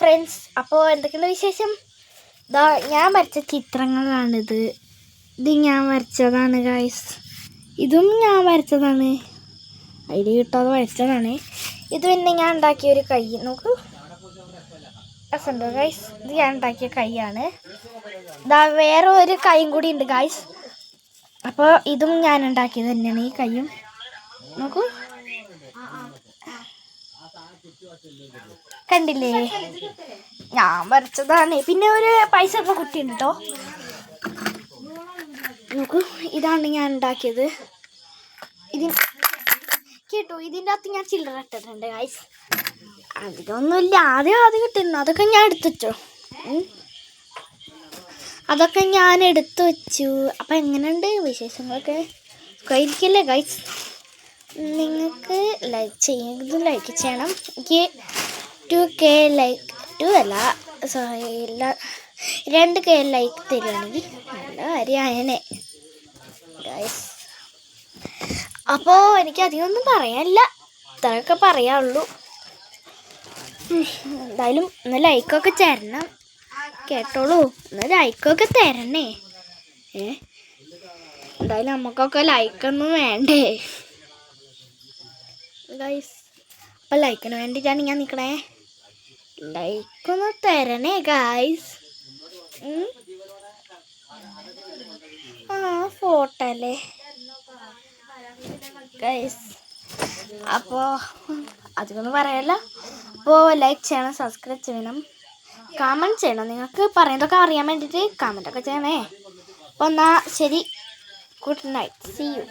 Friends, അപ്പോൾ എന്തൊക്കെയുള്ള വിശേഷം? ഞാൻ വരച്ച ചിത്രങ്ങളാണിത്. ഇത് ഞാൻ വരച്ചതാണ് ഗൈസ്. ഇതും ഞാൻ വരച്ചതാണ്, ഐഡിയ കിട്ടാതെ വരച്ചതാണ്. ഇത് പിന്നെ ഞാൻ ഉണ്ടാക്കിയൊരു കൈ നോക്കൂ, രസമുണ്ടോ ഗൈസ്? ഇത് ഞാൻ ഉണ്ടാക്കിയ കൈയാണ്. വേറെ ഒരു കൈയും കൂടി ഉണ്ട് ഗൈസ്. അപ്പോൾ ഇതും ഞാൻ ഉണ്ടാക്കിയത് തന്നെയാണ്, ഈ കൈയും നോക്കൂ, കണ്ടില്ലേ? ഞാൻ വരച്ചതാണ്. പിന്നെ ഒരു പൈസ ഒക്കെ കുട്ടിയുണ്ട് കേട്ടോ. നോക്കൂ, ഇതാണ് ഞാൻ ഉണ്ടാക്കിയത്. കേട്ടോ, ഇതിൻ്റെ അകത്ത് ഞാൻ ചില്ലറ ഇട്ടിട്ടുണ്ട് ഗൈസ്. അധികമൊന്നുമില്ല, ആദ്യം കിട്ടുന്നു, അതൊക്കെ ഞാൻ എടുത്തു വെച്ചോ. അതൊക്കെ ഞാൻ എടുത്തു വെച്ചു. അപ്പം എങ്ങനെയുണ്ട് വിശേഷങ്ങളൊക്കെ? കഴിക്കില്ലേ ഗൈസ്? നിങ്ങൾക്ക് ലൈക്ക് ചെയ്യണം. എനിക്ക് 2K ലൈക്ക് 2 അല്ല, സോറി, 2K ലൈക്ക് തരുവാണെങ്കിൽ നല്ല കാര്യമായനെ ഗൈസ്. അപ്പോൾ എനിക്ക് അധികമൊന്നും പറയാനില്ല, ഇത്രയൊക്കെ പറയാനുള്ളൂ. എന്തായാലും ഒന്ന് ലൈക്കൊക്കെ തരണം കേട്ടോളൂ, ഒന്ന് ലൈക്കൊക്കെ തരണേ. എന്തായാലും നമുക്കൊക്കെ ലൈക്കൊന്നും വേണ്ടേ ഗൈസ്? അപ്പം ലൈക്കിന് വേണ്ടിയിട്ടാണ് ഞാൻ നിൽക്കണേ. ലൈക്കൊന്ന് തരണേ ഗൈസ്. ഫോട്ടോ അല്ലേ ഗൈസ്? അപ്പോൾ അധികമൊന്നും പറയാമല്ല. അപ്പോൾ ലൈക്ക് ചെയ്യണം, സബ്സ്ക്രൈബ് ചെയ്യണം, കമൻറ്റ് ചെയ്യണം. നിങ്ങൾക്ക് പറയുന്നതൊക്കെ അറിയാൻ വേണ്ടിയിട്ട് കമൻറ്റൊക്കെ ചെയ്യണേ. അപ്പോൾ എന്നാൽ ശരി, ഗുഡ് നൈറ്റ്, സീ യു.